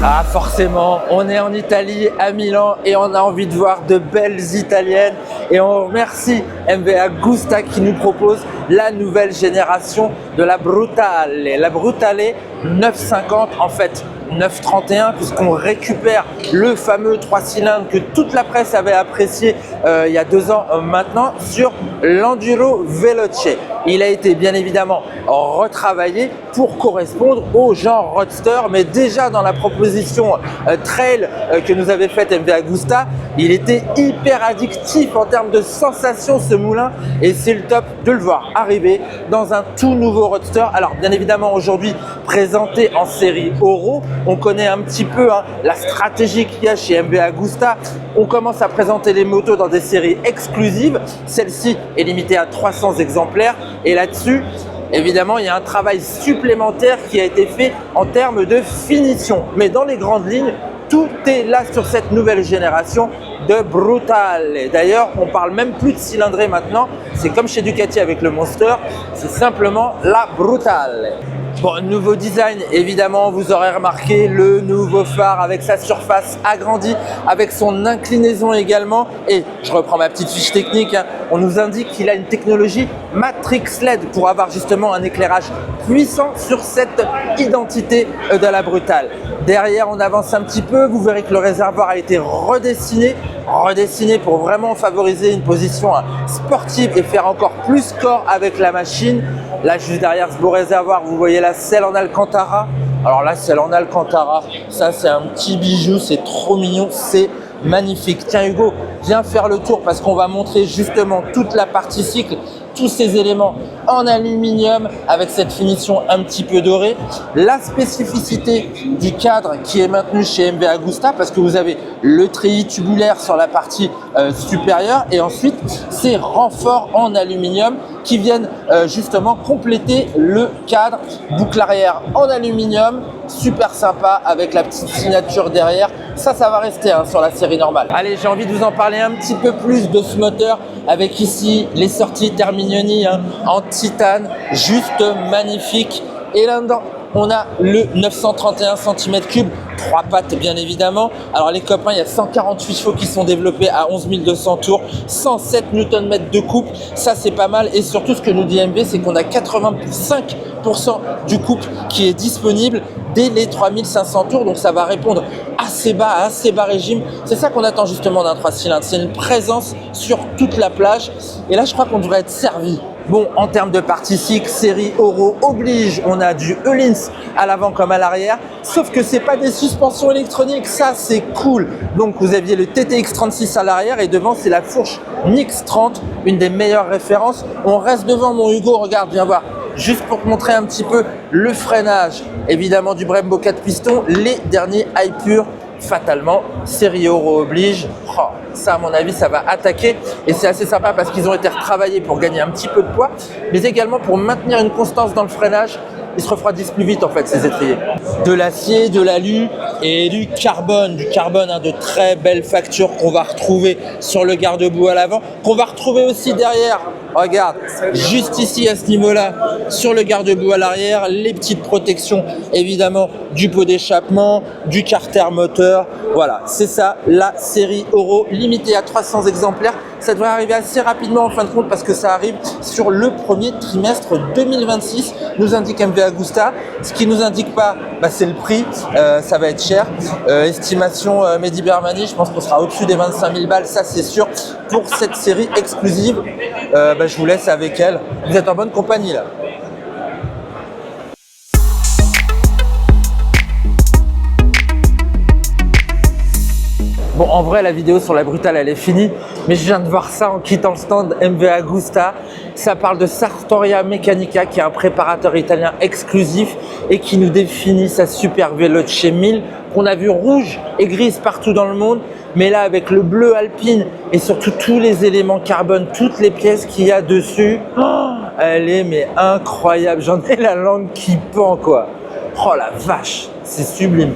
Ah forcément, on est en Italie, à Milan et on a envie de voir de belles italiennes et on remercie MV Agusta qui nous propose la nouvelle génération de la Brutale. La Brutale 950 en fait 931 puisqu'on récupère le fameux 3 cylindres que toute la presse avait apprécié il y a 2 ans maintenant sur l'Enduro Veloce. Il a été bien évidemment retravaillé pour correspondre au genre roadster, mais déjà dans la proposition trail que nous avait faite MV Agusta, il était hyper addictif en termes de sensations ce moulin et c'est le top de le voir arriver dans un tout nouveau roadster. Alors bien évidemment aujourd'hui présenté en série Oro, on connaît un petit peu la stratégie qu'il y a chez MV Agusta. On commence à présenter les motos dans des séries exclusives. Celle-ci est limitée à 300 exemplaires et là-dessus, évidemment, il y a un travail supplémentaire qui a été fait en termes de finition. Mais dans les grandes lignes, tout est là sur cette nouvelle génération de Brutale. D'ailleurs, on parle même plus de cylindrée maintenant. C'est comme chez Ducati avec le Monster, c'est simplement la Brutale. Bon, nouveau design, évidemment, vous aurez remarqué le nouveau phare avec sa surface agrandie, avec son inclinaison également. Et je reprends ma petite fiche technique, on nous indique qu'il a une technologie Matrix LED pour avoir justement un éclairage puissant sur cette identité de la Brutale. Derrière, on avance un petit peu, vous verrez que le réservoir a été redessiné pour vraiment favoriser une position sportive et faire encore plus corps avec la machine. Là, juste derrière ce beau réservoir, vous voyez la selle en Alcantara. Alors la selle en Alcantara, ça c'est un petit bijou, c'est trop mignon, c'est magnifique. Tiens Hugo, viens faire le tour parce qu'on va montrer justement toute la partie cycle, tous ces éléments en aluminium avec cette finition un petit peu dorée. La spécificité du cadre qui est maintenue chez MV Agusta parce que vous avez le treillis tubulaire sur la partie supérieure et ensuite ces renforts en aluminium qui viennent justement compléter le cadre. Boucle arrière en aluminium, super sympa avec la petite signature derrière. Ça va rester sur la série normale. Allez, j'ai envie de vous en parler un petit peu plus de ce moteur avec ici les sorties Terminioni en titane, juste magnifique. Et là-dedans, on a le 931 cm3, 3 pattes bien évidemment. Alors les copains, il y a 148 chevaux qui sont développés à 11 200 tours, 107 Nm de couple, ça c'est pas mal. Et surtout ce que nous dit MV, c'est qu'on a 85% du couple qui est disponible dès les 3500 tours, donc ça va répondre assez bas régime. C'est ça qu'on attend justement d'un 3 cylindres, c'est une présence sur toute la plage. Et là je crois qu'on devrait être servi. Bon, en termes de partie cycle, série Oro oblige, on a du Öhlins à l'avant comme à l'arrière, sauf que c'est pas des suspensions électroniques, ça c'est cool. Donc vous aviez le TTX 36 à l'arrière et devant c'est la fourche Nix 30, une des meilleures références. On reste devant mon Hugo, regarde, viens voir. Juste pour te montrer un petit peu le freinage, évidemment du Brembo 4 pistons, les derniers high pur, fatalement, série Oro oblige. Oh, ça à mon avis ça va attaquer et c'est assez sympa parce qu'ils ont été retravaillés pour gagner un petit peu de poids, mais également pour maintenir une constance dans le freinage. Ils se refroidissent plus vite en fait ces étriers. De l'acier, de l'alu et du carbone de très belle facture qu'on va retrouver sur le garde-boue à l'avant, qu'on va retrouver aussi derrière. Regarde, juste ici à ce niveau-là, sur le garde-boue à l'arrière, les petites protections évidemment du pot d'échappement, du carter moteur. Voilà, c'est ça la série Oro limitée à 300 exemplaires. Ça devrait arriver assez rapidement en fin de compte parce que ça arrive sur le premier trimestre 2026, nous indique MV Agusta. Ce qui nous indique pas, c'est le prix, ça va être cher. Estimation Mehdi Bermani, je pense qu'on sera au-dessus des 25 000 balles, ça c'est sûr, pour cette série exclusive. Je vous laisse avec elle. Vous êtes en bonne compagnie là. Bon, en vrai, la vidéo sur la Brutale, elle est finie, mais je viens de voir ça en quittant le stand MV Agusta. Ça parle de Sartoria Meccanica, qui est un préparateur italien exclusif et qui nous définit sa super Veloce 1000, qu'on a vu rouge et grise partout dans le monde, mais là, avec le bleu alpine et surtout tous les éléments carbone, toutes les pièces qu'il y a dessus, elle est mais incroyable. J'en ai la langue qui pend, quoi. Oh la vache, c'est sublime.